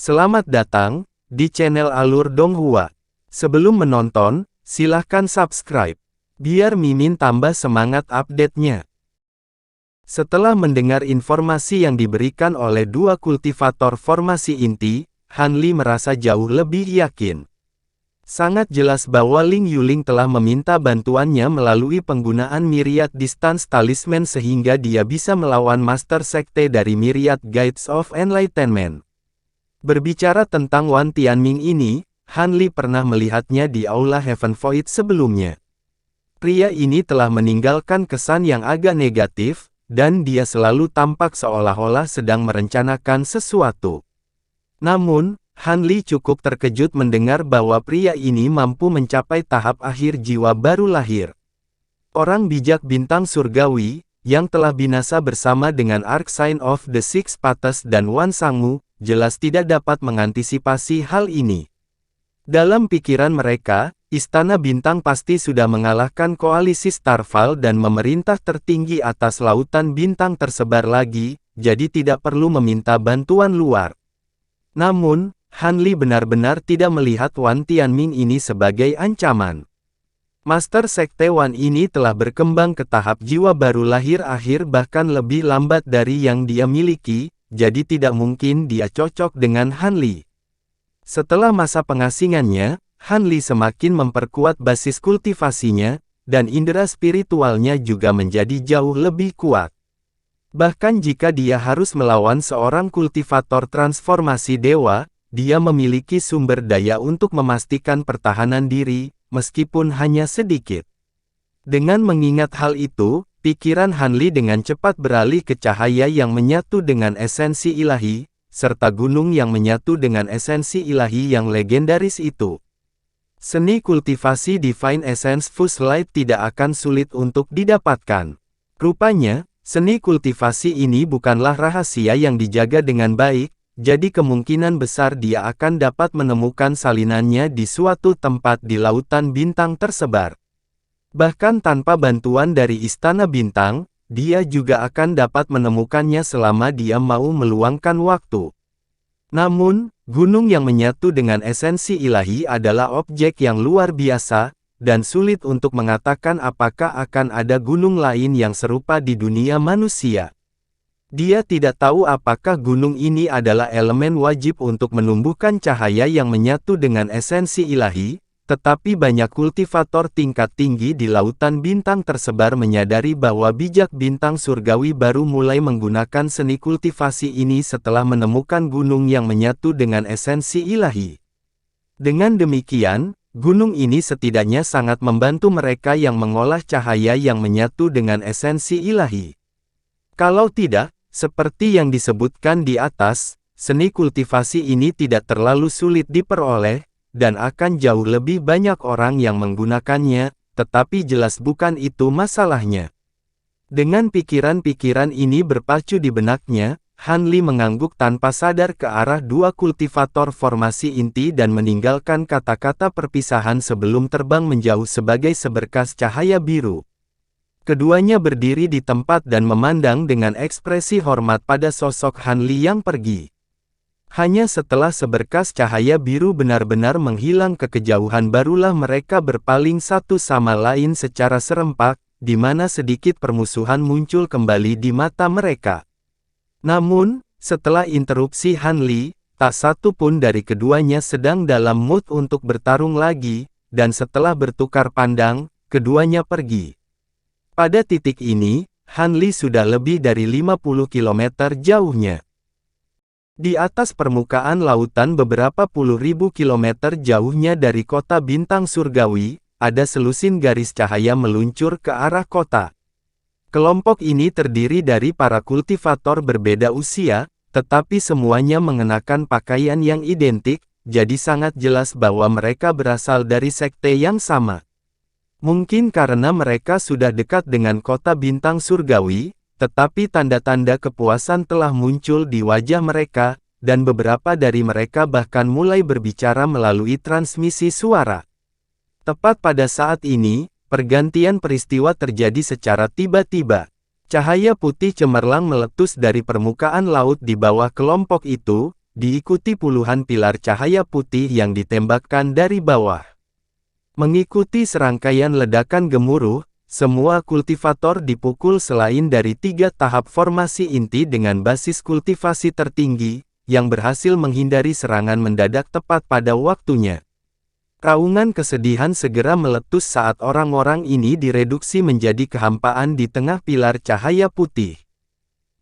Selamat datang di channel Alur Donghua. Sebelum menonton, silahkan subscribe, biar Mimin tambah semangat update-nya. Setelah mendengar informasi yang diberikan oleh dua kultivator formasi inti, Han Li merasa jauh lebih yakin. Sangat jelas bahwa Ling Yuling telah meminta bantuannya melalui penggunaan Myriad Distance Talisman sehingga dia bisa melawan Master Sekte dari Myriad Guides of Enlightenment. Berbicara tentang Wan Tianming ini, Han Li pernah melihatnya di Aula Heaven Void sebelumnya. Pria ini telah meninggalkan kesan yang agak negatif, dan dia selalu tampak seolah-olah sedang merencanakan sesuatu. Namun, Han Li cukup terkejut mendengar bahwa pria ini mampu mencapai tahap akhir jiwa baru lahir. Orang bijak bintang surgawi, yang telah binasa bersama dengan Arc Sign of the Six Paths dan Wan Sangu, jelas tidak dapat mengantisipasi hal ini. Dalam pikiran mereka, Istana Bintang pasti sudah mengalahkan koalisi Starfall dan memerintah tertinggi atas lautan bintang tersebar lagi, jadi tidak perlu meminta bantuan luar. Namun, Han Li benar-benar tidak melihat Wan Tianming ini sebagai ancaman. Master Sekte Wan ini telah berkembang ke tahap jiwa baru lahir akhir bahkan lebih lambat dari yang dia miliki, jadi tidak mungkin dia cocok dengan Han Li. Setelah masa pengasingannya, Han Li semakin memperkuat basis kultivasinya, dan indera spiritualnya juga menjadi jauh lebih kuat. Bahkan jika dia harus melawan seorang kultivator transformasi dewa, dia memiliki sumber daya untuk memastikan pertahanan diri, meskipun hanya sedikit. Dengan mengingat hal itu, pikiran Han Li dengan cepat beralih ke cahaya yang menyatu dengan esensi ilahi, serta gunung yang menyatu dengan esensi ilahi yang legendaris itu. Seni kultivasi Divine Essence Fuse Light tidak akan sulit untuk didapatkan. Rupanya, seni kultivasi ini bukanlah rahasia yang dijaga dengan baik, jadi kemungkinan besar dia akan dapat menemukan salinannya di suatu tempat di lautan bintang tersebar. Bahkan tanpa bantuan dari Istana Bintang, dia juga akan dapat menemukannya selama dia mau meluangkan waktu. Namun, gunung yang menyatu dengan esensi ilahi adalah objek yang luar biasa, dan sulit untuk mengatakan apakah akan ada gunung lain yang serupa di dunia manusia. Dia tidak tahu apakah gunung ini adalah elemen wajib untuk menumbuhkan cahaya yang menyatu dengan esensi ilahi, tetapi banyak kultivator tingkat tinggi di lautan bintang tersebar menyadari bahwa bijak bintang surgawi baru mulai menggunakan seni kultivasi ini setelah menemukan gunung yang menyatu dengan esensi ilahi. Dengan demikian, gunung ini setidaknya sangat membantu mereka yang mengolah cahaya yang menyatu dengan esensi ilahi. Kalau tidak, seperti yang disebutkan di atas, seni kultivasi ini tidak terlalu sulit diperoleh, dan akan jauh lebih banyak orang yang menggunakannya, tetapi jelas bukan itu masalahnya. Dengan pikiran-pikiran ini berpacu di benaknya, Han Li mengangguk tanpa sadar ke arah dua kultivator formasi inti dan meninggalkan kata-kata perpisahan sebelum terbang menjauh sebagai seberkas cahaya biru. Keduanya berdiri di tempat dan memandang dengan ekspresi hormat pada sosok Han Li yang pergi. Hanya setelah seberkas cahaya biru benar-benar menghilang ke kejauhan barulah mereka berpaling satu sama lain secara serempak, di mana sedikit permusuhan muncul kembali di mata mereka. Namun, setelah interupsi Han Li, tak satu pun dari keduanya sedang dalam mood untuk bertarung lagi, dan setelah bertukar pandang, keduanya pergi. Pada titik ini, Han Li sudah lebih dari 50 km jauhnya. Di atas permukaan lautan beberapa puluh ribu kilometer jauhnya dari kota bintang surgawi, ada selusin garis cahaya meluncur ke arah kota. Kelompok ini terdiri dari para kultivator berbeda usia, tetapi semuanya mengenakan pakaian yang identik, jadi sangat jelas bahwa mereka berasal dari sekte yang sama. Mungkin karena mereka sudah dekat dengan kota bintang surgawi, tetapi tanda-tanda kepuasan telah muncul di wajah mereka, dan beberapa dari mereka bahkan mulai berbicara melalui transmisi suara. Tepat pada saat ini, pergantian peristiwa terjadi secara tiba-tiba. Cahaya putih cemerlang meletus dari permukaan laut di bawah kelompok itu, diikuti puluhan pilar cahaya putih yang ditembakkan dari bawah. Mengikuti serangkaian ledakan gemuruh, semua kultivator dipukul selain dari 3 tahap formasi inti dengan basis kultivasi tertinggi, yang berhasil menghindari serangan mendadak tepat pada waktunya. Raungan kesedihan segera meletus saat orang-orang ini direduksi menjadi kehampaan di tengah pilar cahaya putih.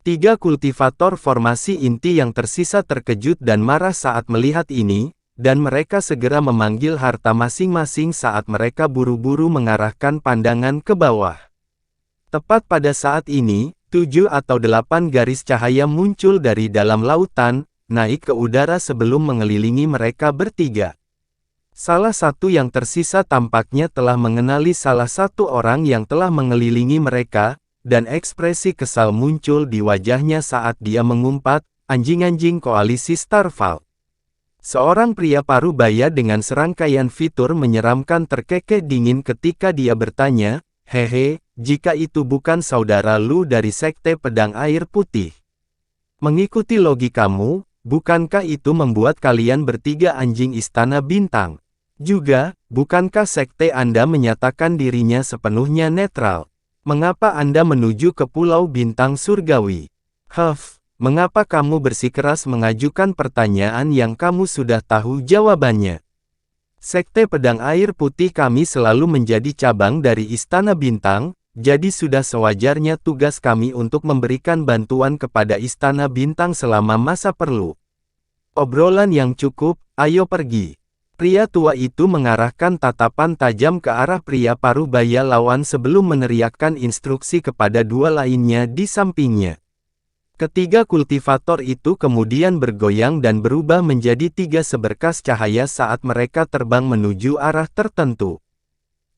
3 kultivator formasi inti yang tersisa terkejut dan marah saat melihat ini, dan mereka segera memanggil harta masing-masing saat mereka buru-buru mengarahkan pandangan ke bawah. Tepat pada saat ini, 7 atau 8 garis cahaya muncul dari dalam lautan, naik ke udara sebelum mengelilingi mereka bertiga. Salah satu yang tersisa tampaknya telah mengenali salah satu orang yang telah mengelilingi mereka, dan ekspresi kesal muncul di wajahnya saat dia mengumpat, "Anjing-anjing koalisi Starfall." Seorang pria parubaya dengan serangkaian fitur menyeramkan terkekeh dingin ketika dia bertanya, "Hehe, jika itu bukan saudara lu dari Sekte Pedang Air Putih. Mengikuti logikamu, bukankah itu membuat kalian bertiga anjing Istana Bintang? Juga, bukankah Sekte Anda menyatakan dirinya sepenuhnya netral? Mengapa Anda menuju ke Pulau Bintang Surgawi? Mengapa kamu bersikeras mengajukan pertanyaan yang kamu sudah tahu jawabannya? Sekte Pedang Air Putih kami selalu menjadi cabang dari Istana Bintang, jadi sudah sewajarnya tugas kami untuk memberikan bantuan kepada Istana Bintang selama masa perlu. Obrolan yang cukup, ayo pergi." Pria tua itu mengarahkan tatapan tajam ke arah pria parubaya lawan sebelum meneriakkan instruksi kepada 2 lainnya di sampingnya. Ketiga kultivator itu kemudian bergoyang dan berubah menjadi 3 seberkas cahaya saat mereka terbang menuju arah tertentu.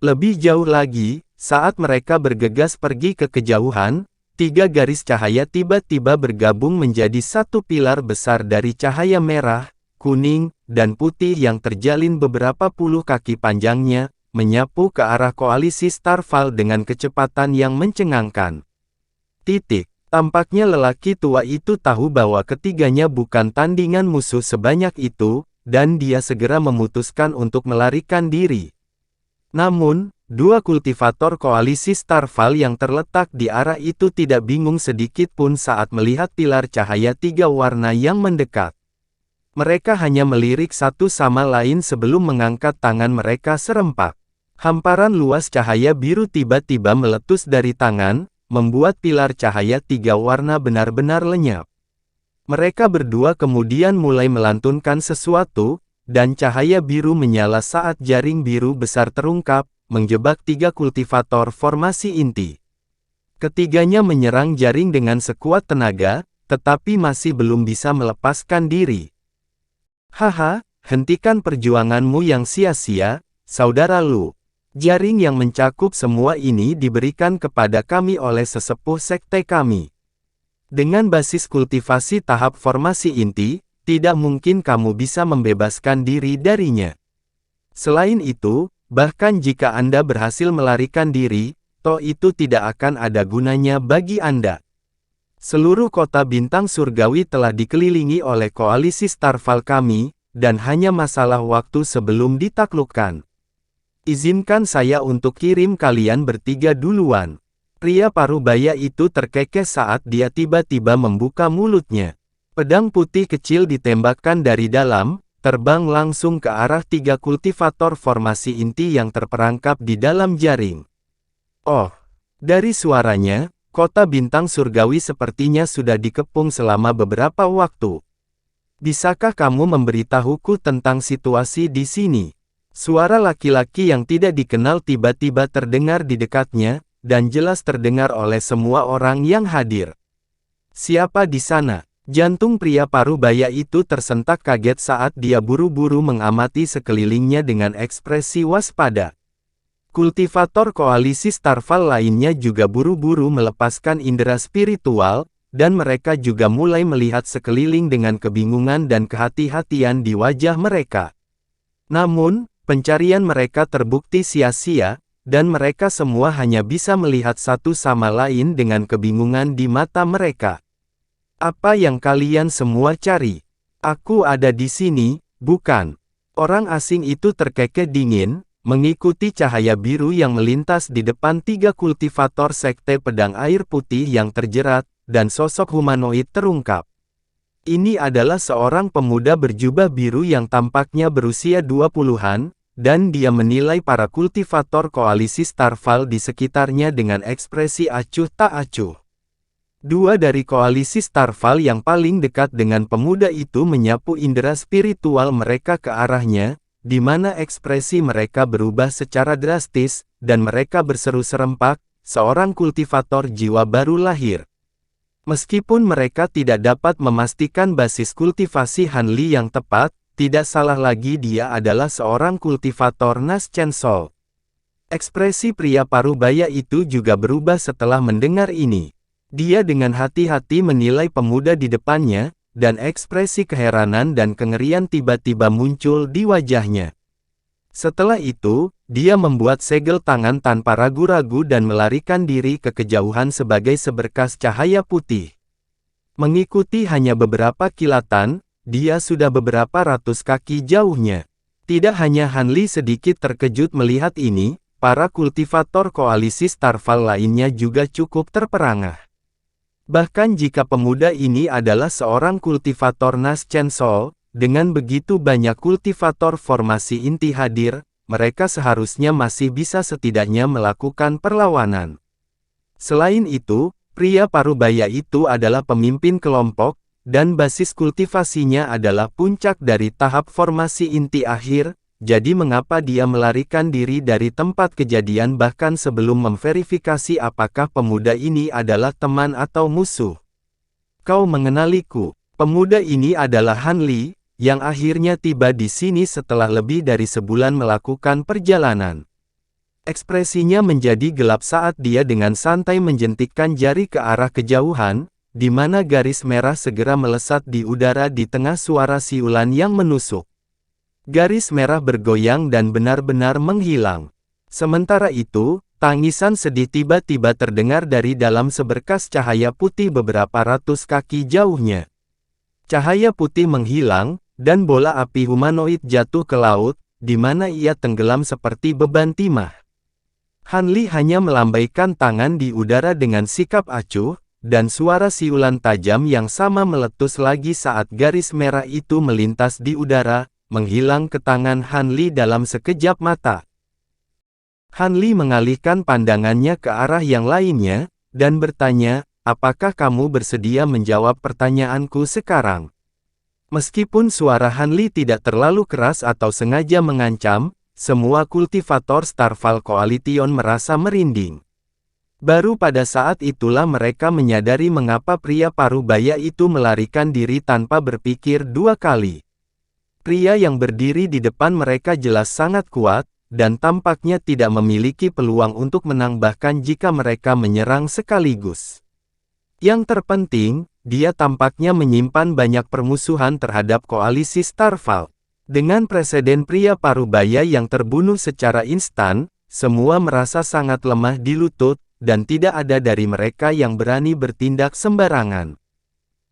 Lebih jauh lagi, saat mereka bergegas pergi ke kejauhan, 3 garis cahaya tiba-tiba bergabung menjadi satu pilar besar dari cahaya merah, kuning, dan putih yang terjalin beberapa puluh kaki panjangnya, menyapu ke arah koalisi Starfall dengan kecepatan yang mencengangkan. Tampaknya lelaki tua itu tahu bahwa ketiganya bukan tandingan musuh sebanyak itu, dan dia segera memutuskan untuk melarikan diri. Namun, 2 kultivator koalisi Starfall yang terletak di arah itu tidak bingung sedikit pun saat melihat pilar cahaya 3 warna yang mendekat. Mereka hanya melirik satu sama lain sebelum mengangkat tangan mereka serempak. Hamparan luas cahaya biru tiba-tiba meletus dari tangan, membuat pilar cahaya 3 warna benar-benar lenyap. Mereka berdua kemudian mulai melantunkan sesuatu, dan cahaya biru menyala saat jaring biru besar terungkap, menjebak 3 kultivator formasi inti. Ketiganya menyerang jaring dengan sekuat tenaga, tetapi masih belum bisa melepaskan diri. "Haha, hentikan perjuanganmu yang sia-sia, saudara Lu. Jaring yang mencakup semua ini diberikan kepada kami oleh sesepuh sekte kami. Dengan basis kultivasi tahap formasi inti, tidak mungkin kamu bisa membebaskan diri darinya. Selain itu, bahkan jika Anda berhasil melarikan diri, toh itu tidak akan ada gunanya bagi Anda. Seluruh kota bintang surgawi telah dikelilingi oleh koalisi Starfall kami, dan hanya masalah waktu sebelum ditaklukkan. Izinkan saya untuk kirim kalian bertiga duluan." Pria parubaya itu terkekeh saat dia tiba-tiba membuka mulutnya. Pedang putih kecil ditembakkan dari dalam, terbang langsung ke arah 3 kultivator formasi inti yang terperangkap di dalam jaring. Oh, dari suaranya, kota bintang surgawi sepertinya sudah dikepung selama beberapa waktu. Bisakah kamu memberitahuku tentang situasi di sini? Suara laki-laki yang tidak dikenal tiba-tiba terdengar di dekatnya, dan jelas terdengar oleh semua orang yang hadir. "Siapa di sana?" Jantung pria parubaya itu tersentak kaget saat dia buru-buru mengamati sekelilingnya dengan ekspresi waspada. Kultivator koalisi Starfall lainnya juga buru-buru melepaskan indera spiritual, dan mereka juga mulai melihat sekeliling dengan kebingungan dan kehati-hatian di wajah mereka. Namun, pencarian mereka terbukti sia-sia, dan mereka semua hanya bisa melihat satu sama lain dengan kebingungan di mata mereka. "Apa yang kalian semua cari? Aku ada di sini, bukan? Orang asing itu terkekeh dingin, mengikuti cahaya biru yang melintas di depan 3 kultivator sekte pedang air putih yang terjerat, dan sosok humanoid terungkap. Ini adalah seorang pemuda berjubah biru yang tampaknya berusia 20-an, dan dia menilai para kultivator koalisi Starfall di sekitarnya dengan ekspresi acuh tak acuh. Dua dari koalisi Starfall yang paling dekat dengan pemuda itu menyapu indera spiritual mereka ke arahnya, di mana ekspresi mereka berubah secara drastis, dan mereka berseru serempak, seorang kultivator jiwa baru lahir. Meskipun mereka tidak dapat memastikan basis kultivasi Hanli yang tepat, tidak salah lagi dia adalah seorang kultivator Nas Chainsaw. Ekspresi pria parubaya itu juga berubah setelah mendengar ini. Dia dengan hati-hati menilai pemuda di depannya, dan ekspresi keheranan dan kengerian tiba-tiba muncul di wajahnya. Setelah itu, dia membuat segel tangan tanpa ragu-ragu dan melarikan diri ke kejauhan sebagai seberkas cahaya putih. Mengikuti hanya beberapa kilatan, dia sudah beberapa ratus kaki jauhnya. Tidak hanya Hanli sedikit terkejut melihat ini, para kultivator koalisi Starfall lainnya juga cukup terperangah. Bahkan jika pemuda ini adalah seorang kultivator Nas Chainsaw, dengan begitu banyak kultivator formasi inti hadir, mereka seharusnya masih bisa setidaknya melakukan perlawanan. Selain itu, pria parubaya itu adalah pemimpin kelompok, dan basis kultivasinya adalah puncak dari tahap formasi inti akhir, jadi mengapa dia melarikan diri dari tempat kejadian bahkan sebelum memverifikasi apakah pemuda ini adalah teman atau musuh? Kau mengenaliku. Pemuda ini adalah Hanli, yang akhirnya tiba di sini setelah lebih dari sebulan melakukan perjalanan. Ekspresinya menjadi gelap saat dia dengan santai menjentikkan jari ke arah kejauhan, di mana garis merah segera melesat di udara di tengah suara siulan yang menusuk. Garis merah bergoyang dan benar-benar menghilang. Sementara itu, tangisan sedih tiba-tiba terdengar dari dalam seberkas cahaya putih beberapa ratus kaki jauhnya. Cahaya putih menghilang, dan bola api humanoid jatuh ke laut, di mana ia tenggelam seperti beban timah. Hanli hanya melambaikan tangan di udara dengan sikap acuh, dan suara siulan tajam yang sama meletus lagi saat garis merah itu melintas di udara, menghilang ke tangan Hanli dalam sekejap mata. Hanli mengalihkan pandangannya ke arah yang lainnya, dan bertanya, apakah kamu bersedia menjawab pertanyaanku sekarang? Meskipun suara Hanli tidak terlalu keras atau sengaja mengancam, semua kultivator Starfall Coalition merasa merinding. Baru pada saat itulah mereka menyadari mengapa pria parubaya itu melarikan diri tanpa berpikir dua kali. Pria yang berdiri di depan mereka jelas sangat kuat, dan tampaknya tidak memiliki peluang untuk menang bahkan jika mereka menyerang sekaligus. Yang terpenting, dia tampaknya menyimpan banyak permusuhan terhadap koalisi Starfall. Dengan presiden pria parubaya yang terbunuh secara instan, semua merasa sangat lemah di lutut, dan tidak ada dari mereka yang berani bertindak sembarangan.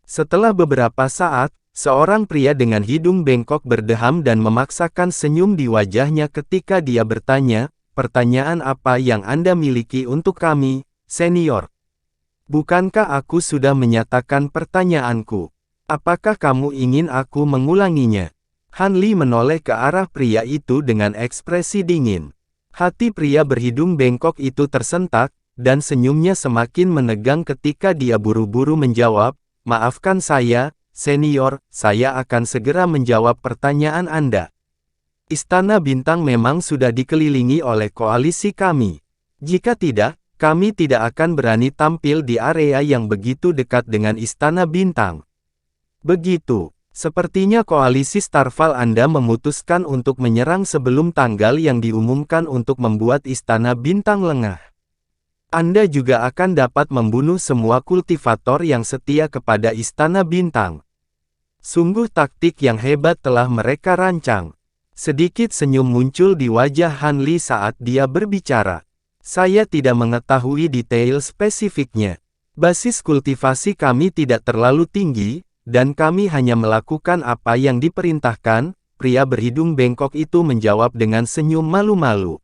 Setelah beberapa saat, seorang pria dengan hidung bengkok berdeham dan memaksakan senyum di wajahnya ketika dia bertanya, pertanyaan apa yang Anda miliki untuk kami, senior? Bukankah aku sudah menyatakan pertanyaanku? Apakah kamu ingin aku mengulanginya? Hanli menoleh ke arah pria itu dengan ekspresi dingin. Hati pria berhidung bengkok itu tersentak, dan senyumnya semakin menegang ketika dia buru-buru menjawab, maafkan saya, senior, saya akan segera menjawab pertanyaan Anda. Istana Bintang memang sudah dikelilingi oleh koalisi kami. Jika tidak, kami tidak akan berani tampil di area yang begitu dekat dengan Istana Bintang. Begitu, sepertinya koalisi Starfall Anda memutuskan untuk menyerang sebelum tanggal yang diumumkan untuk membuat Istana Bintang lengah. Anda juga akan dapat membunuh semua kultivator yang setia kepada Istana Bintang. Sungguh taktik yang hebat telah mereka rancang. Sedikit senyum muncul di wajah Hanli saat dia berbicara. Saya tidak mengetahui detail spesifiknya. Basis kultivasi kami tidak terlalu tinggi, dan kami hanya melakukan apa yang diperintahkan, pria berhidung bengkok itu menjawab dengan senyum malu-malu.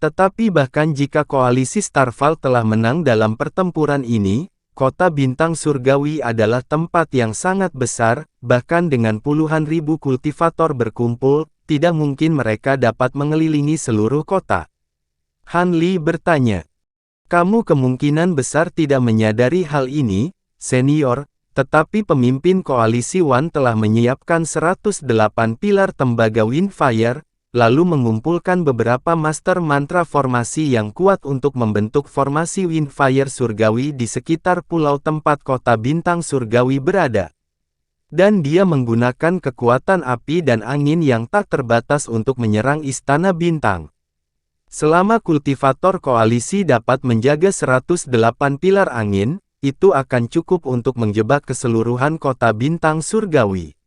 Tetapi bahkan jika koalisi Starfall telah menang dalam pertempuran ini, kota bintang surgawi adalah tempat yang sangat besar, bahkan dengan puluhan ribu kultivator berkumpul, tidak mungkin mereka dapat mengelilingi seluruh kota. Han Li bertanya, "Kamu kemungkinan besar tidak menyadari hal ini, senior, tetapi pemimpin koalisi Wan telah menyiapkan 108 pilar tembaga Windfire, lalu mengumpulkan beberapa master mantra formasi yang kuat untuk membentuk formasi Windfire surgawi di sekitar pulau tempat kota bintang surgawi berada. Dan dia menggunakan kekuatan api dan angin yang tak terbatas untuk menyerang istana bintang. Selama kultivator koalisi dapat menjaga 108 pilar angin, itu akan cukup untuk menjebak keseluruhan kota bintang surgawi."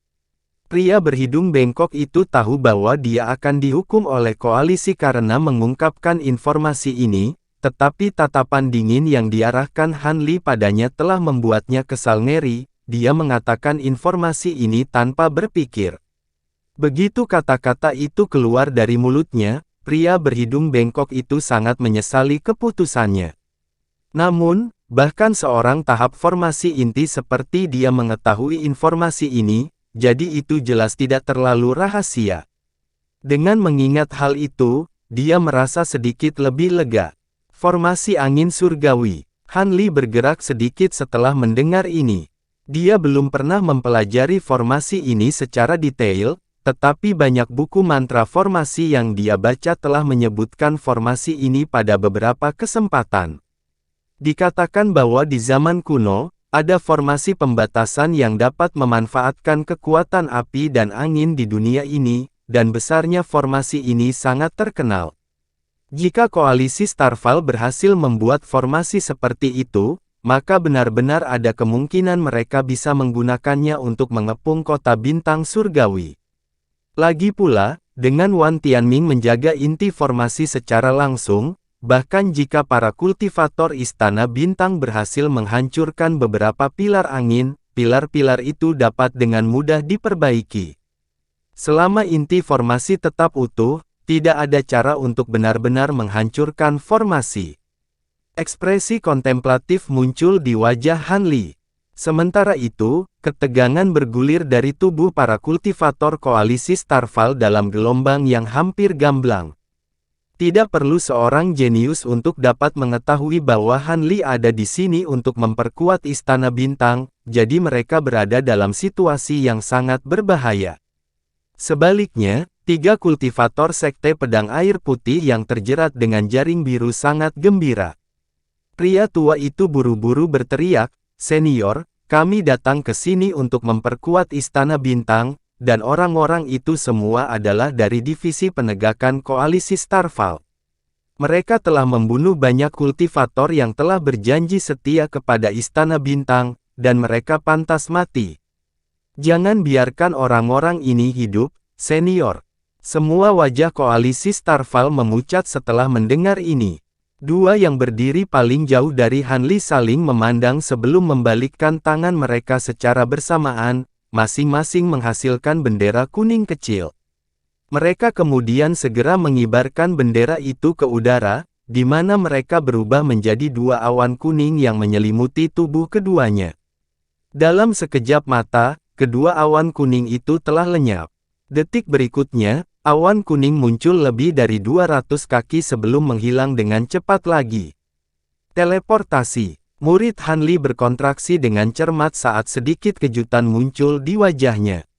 Pria berhidung bengkok itu tahu bahwa dia akan dihukum oleh koalisi karena mengungkapkan informasi ini, tetapi tatapan dingin yang diarahkan Han Li padanya telah membuatnya kesal ngeri. Dia mengatakan informasi ini tanpa berpikir. Begitu kata-kata itu keluar dari mulutnya, pria berhidung bengkok itu sangat menyesali keputusannya. Namun, bahkan seorang tahap formasi inti seperti dia mengetahui informasi ini, jadi itu jelas tidak terlalu rahasia. Dengan mengingat hal itu, dia merasa sedikit lebih lega. Formasi angin surgawi. Han Li bergerak sedikit setelah mendengar ini. Dia belum pernah mempelajari formasi ini secara detail, tetapi banyak buku mantra formasi yang dia baca telah menyebutkan formasi ini pada beberapa kesempatan. Dikatakan bahwa di zaman kuno, ada formasi pembatasan yang dapat memanfaatkan kekuatan api dan angin di dunia ini, dan besarnya formasi ini sangat terkenal. Jika koalisi Starfall berhasil membuat formasi seperti itu, maka benar-benar ada kemungkinan mereka bisa menggunakannya untuk mengepung kota bintang surgawi. Lagi pula, dengan Wan Tianming menjaga inti formasi secara langsung, bahkan jika para kultivator istana bintang berhasil menghancurkan beberapa pilar angin, pilar-pilar itu dapat dengan mudah diperbaiki. Selama inti formasi tetap utuh, tidak ada cara untuk benar-benar menghancurkan formasi. Ekspresi kontemplatif muncul di wajah Han Li. Sementara itu, ketegangan bergulir dari tubuh para kultivator koalisi Starfall dalam gelombang yang hampir gamblang. Tidak perlu seorang jenius untuk dapat mengetahui bahwa Han Li ada di sini untuk memperkuat istana bintang, jadi mereka berada dalam situasi yang sangat berbahaya. Sebaliknya, 3 kultivator sekte pedang air putih yang terjerat dengan jaring biru sangat gembira. Pria tua itu buru-buru berteriak, "Senior, kami datang ke sini untuk memperkuat istana bintang, dan orang-orang itu semua adalah dari divisi penegakan koalisi Starfall. Mereka telah membunuh banyak kultivator yang telah berjanji setia kepada istana bintang, dan mereka pantas mati. Jangan biarkan orang-orang ini hidup, senior." Semua wajah koalisi Starfall memucat setelah mendengar ini. 2 yang berdiri paling jauh dari Han Li saling memandang sebelum membalikkan tangan mereka secara bersamaan, masing-masing menghasilkan bendera kuning kecil. Mereka kemudian segera mengibarkan bendera itu ke udara, di mana mereka berubah menjadi 2 awan kuning yang menyelimuti tubuh keduanya. Dalam sekejap mata, kedua awan kuning itu telah lenyap. Detik berikutnya, awan kuning muncul lebih dari 200 kaki sebelum menghilang dengan cepat lagi. Teleportasi. Murid Han Li berkontraksi dengan cermat saat sedikit kejutan muncul di wajahnya.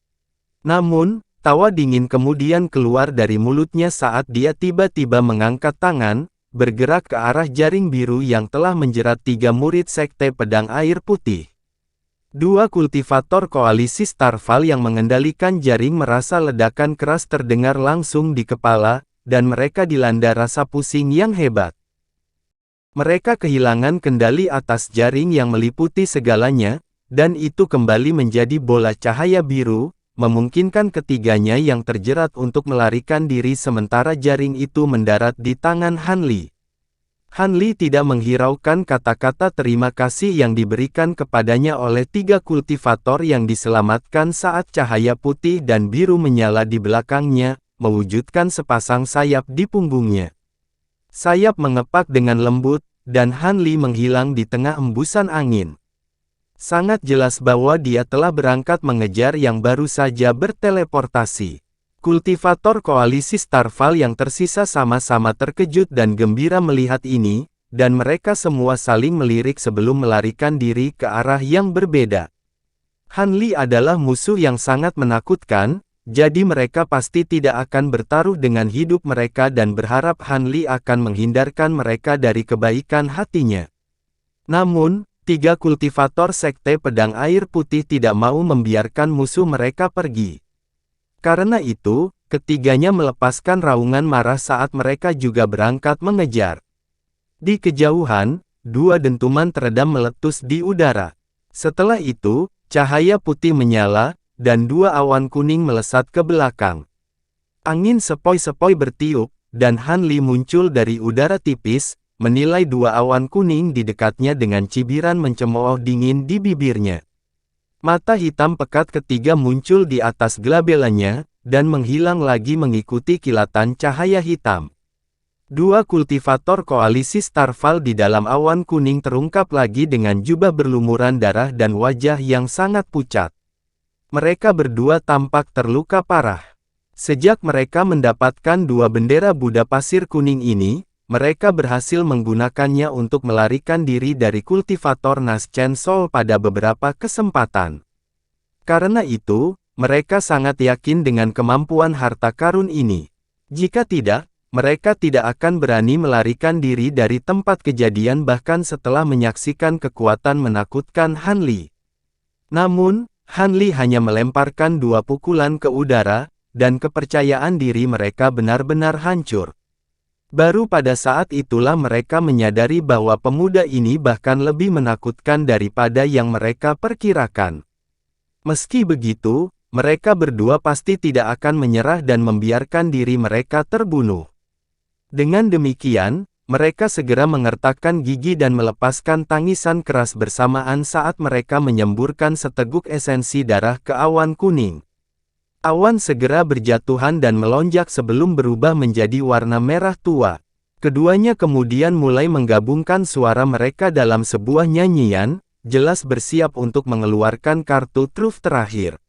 Namun, tawa dingin kemudian keluar dari mulutnya saat dia tiba-tiba mengangkat tangan, bergerak ke arah jaring biru yang telah menjerat 3 murid sekte pedang air putih. 2 kultivator koalisi Starfall yang mengendalikan jaring merasa ledakan keras terdengar langsung di kepala, dan mereka dilanda rasa pusing yang hebat. Mereka kehilangan kendali atas jaring yang meliputi segalanya, dan itu kembali menjadi bola cahaya biru, memungkinkan ketiganya yang terjerat untuk melarikan diri sementara jaring itu mendarat di tangan Han Li. Han Li tidak menghiraukan kata-kata terima kasih yang diberikan kepadanya oleh 3 kultivator yang diselamatkan saat cahaya putih dan biru menyala di belakangnya, mewujudkan sepasang sayap di punggungnya. Sayap mengepak dengan lembut, dan Han Li menghilang di tengah embusan angin. Sangat jelas bahwa dia telah berangkat mengejar yang baru saja berteleportasi. Kultivator koalisi Starfall yang tersisa sama-sama terkejut dan gembira melihat ini, dan mereka semua saling melirik sebelum melarikan diri ke arah yang berbeda. Han Li adalah musuh yang sangat menakutkan, jadi mereka pasti tidak akan bertaruh dengan hidup mereka dan berharap Han Li akan menghindarkan mereka dari kebaikan hatinya. Namun, 3 kultivator Sekte Pedang Air Putih tidak mau membiarkan musuh mereka pergi. Karena itu, ketiganya melepaskan raungan marah saat mereka juga berangkat mengejar. Di kejauhan, 2 dentuman teredam meletus di udara. Setelah itu, cahaya putih menyala, dan 2 awan kuning melesat ke belakang. Angin sepoi-sepoi bertiup, dan Han Li muncul dari udara tipis, menilai 2 awan kuning di dekatnya dengan cibiran mencemooh dingin di bibirnya. Mata hitam pekat ketiga muncul di atas glabelanya, dan menghilang lagi mengikuti kilatan cahaya hitam. 2 kultivator koalisi Starfall di dalam awan kuning terungkap lagi dengan jubah berlumuran darah dan wajah yang sangat pucat. Mereka berdua tampak terluka parah. Sejak mereka mendapatkan 2 bendera Buddha pasir kuning ini, mereka berhasil menggunakannya untuk melarikan diri dari kultivator Nas Chen Sol pada beberapa kesempatan. Karena itu, mereka sangat yakin dengan kemampuan harta karun ini. Jika tidak, mereka tidak akan berani melarikan diri dari tempat kejadian bahkan setelah menyaksikan kekuatan menakutkan Han Li. Namun, Han Li hanya melemparkan 2 pukulan ke udara, dan kepercayaan diri mereka benar-benar hancur. Baru pada saat itulah mereka menyadari bahwa pemuda ini bahkan lebih menakutkan daripada yang mereka perkirakan. Meski begitu, mereka berdua pasti tidak akan menyerah dan membiarkan diri mereka terbunuh. Dengan demikian, mereka segera mengertakkan gigi dan melepaskan tangisan keras bersamaan saat mereka menyemburkan seteguk esensi darah ke awan kuning. Awan segera berjatuhan dan melonjak sebelum berubah menjadi warna merah tua. Keduanya kemudian mulai menggabungkan suara mereka dalam sebuah nyanyian, jelas bersiap untuk mengeluarkan kartu truf terakhir.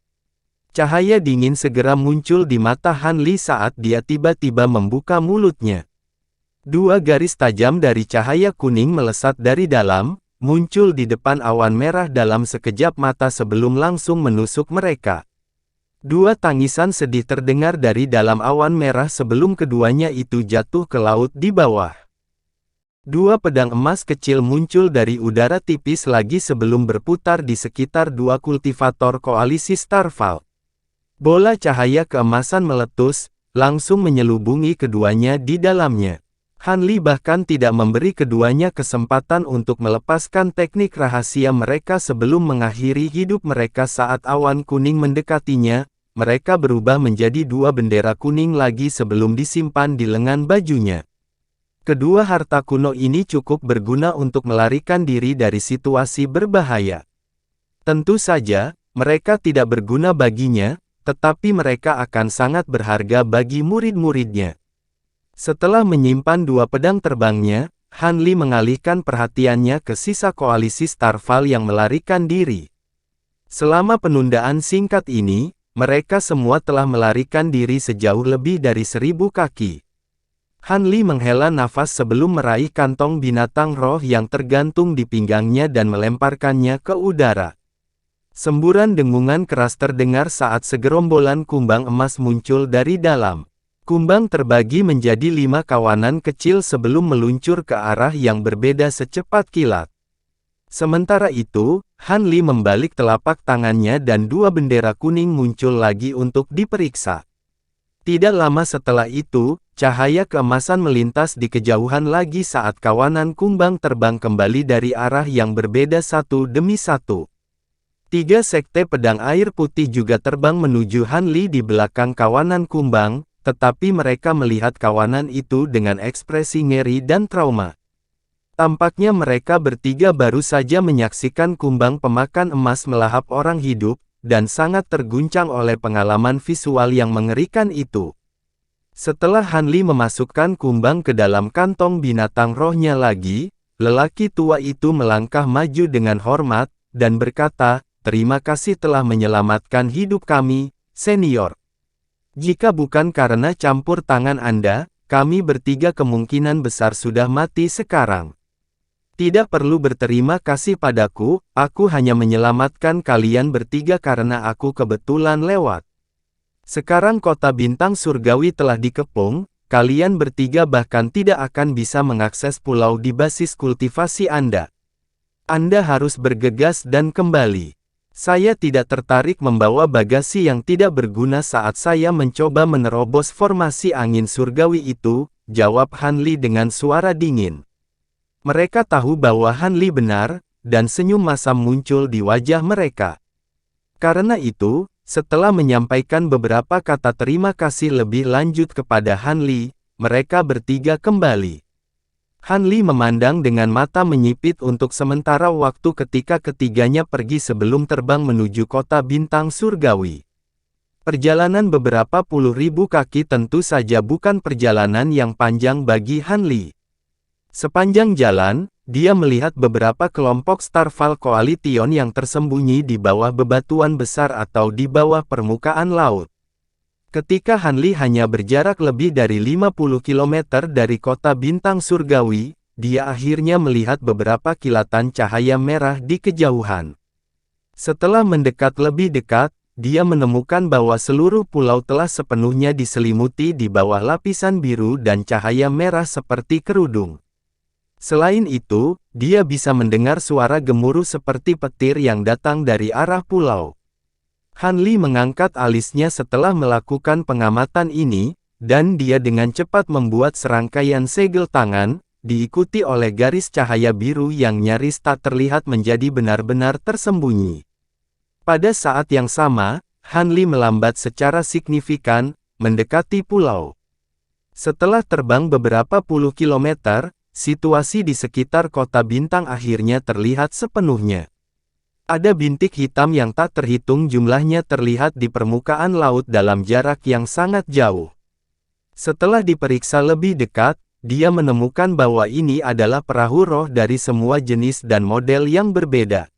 Cahaya dingin segera muncul di mata Han Li saat dia tiba-tiba membuka mulutnya. 2 garis tajam dari cahaya kuning melesat dari dalam, muncul di depan awan merah dalam sekejap mata sebelum langsung menusuk mereka. 2 tangisan sedih terdengar dari dalam awan merah sebelum keduanya itu jatuh ke laut di bawah. 2 pedang emas kecil muncul dari udara tipis lagi sebelum berputar di sekitar 2 kultivator koalisi Starfall. Bola cahaya keemasan meletus, langsung menyelubungi keduanya di dalamnya. Han Li bahkan tidak memberi keduanya kesempatan untuk melepaskan teknik rahasia mereka sebelum mengakhiri hidup mereka saat awan kuning mendekatinya. Mereka berubah menjadi 2 bendera kuning lagi sebelum disimpan di lengan bajunya. Kedua harta kuno ini cukup berguna untuk melarikan diri dari situasi berbahaya. Tentu saja, mereka tidak berguna baginya, tetapi mereka akan sangat berharga bagi murid-muridnya. Setelah menyimpan 2 pedang terbangnya, Han Li mengalihkan perhatiannya ke sisa koalisi Starfall yang melarikan diri. Selama penundaan singkat ini, mereka semua telah melarikan diri sejauh lebih dari 1000 kaki. Han Li menghela nafas sebelum meraih kantong binatang roh yang tergantung di pinggangnya dan melemparkannya ke udara. Semburan dengungan keras terdengar saat segerombolan kumbang emas muncul dari dalam. Kumbang terbagi menjadi 5 kawanan kecil sebelum meluncur ke arah yang berbeda secepat kilat. Sementara itu, Han Li membalik telapak tangannya dan 2 bendera kuning muncul lagi untuk diperiksa. Tidak lama setelah itu, cahaya keemasan melintas di kejauhan lagi saat kawanan kumbang terbang kembali dari arah yang berbeda satu demi satu. 3 sekte pedang air putih juga terbang menuju Han Li di belakang kawanan kumbang, tetapi mereka melihat kawanan itu dengan ekspresi ngeri dan trauma. Tampaknya mereka bertiga baru saja menyaksikan kumbang pemakan emas melahap orang hidup, dan sangat terguncang oleh pengalaman visual yang mengerikan itu. Setelah Hanli memasukkan kumbang ke dalam kantong binatang rohnya lagi, lelaki tua itu melangkah maju dengan hormat, dan berkata, "Terima kasih telah menyelamatkan hidup kami, senior. Jika bukan karena campur tangan Anda, kami bertiga kemungkinan besar sudah mati sekarang. Tidak perlu berterima kasih padaku, aku hanya menyelamatkan kalian bertiga karena aku kebetulan lewat. Sekarang kota bintang surgawi telah dikepung, kalian bertiga bahkan tidak akan bisa mengakses pulau di basis kultivasi Anda. Anda harus bergegas dan kembali. Saya tidak tertarik membawa bagasi yang tidak berguna saat saya mencoba menerobos formasi angin surgawi itu," jawab Hanli dengan suara dingin. Mereka tahu bahwa Hanli benar, dan senyum masam muncul di wajah mereka. Karena itu, setelah menyampaikan beberapa kata terima kasih lebih lanjut kepada Hanli, mereka bertiga kembali. Hanli memandang dengan mata menyipit untuk sementara waktu ketika ketiganya pergi sebelum terbang menuju kota bintang surgawi. Perjalanan beberapa puluh ribu kaki tentu saja bukan perjalanan yang panjang bagi Hanli. Sepanjang jalan, dia melihat beberapa kelompok Starval Coalition yang tersembunyi di bawah bebatuan besar atau di bawah permukaan laut. Ketika Hanli hanya berjarak lebih dari 50 km dari kota bintang surgawi, dia akhirnya melihat beberapa kilatan cahaya merah di kejauhan. Setelah mendekat lebih dekat, dia menemukan bahwa seluruh pulau telah sepenuhnya diselimuti di bawah lapisan biru dan cahaya merah seperti kerudung. Selain itu, dia bisa mendengar suara gemuruh seperti petir yang datang dari arah pulau. Hanli mengangkat alisnya setelah melakukan pengamatan ini, dan dia dengan cepat membuat serangkaian segel tangan, diikuti oleh garis cahaya biru yang nyaris tak terlihat menjadi benar-benar tersembunyi. Pada saat yang sama, Hanli melambat secara signifikan, mendekati pulau. Setelah terbang beberapa puluh kilometer, situasi di sekitar kota bintang akhirnya terlihat sepenuhnya. Ada bintik hitam yang tak terhitung jumlahnya terlihat di permukaan laut dalam jarak yang sangat jauh. Setelah diperiksa lebih dekat, dia menemukan bahwa ini adalah perahu roh dari semua jenis dan model yang berbeda.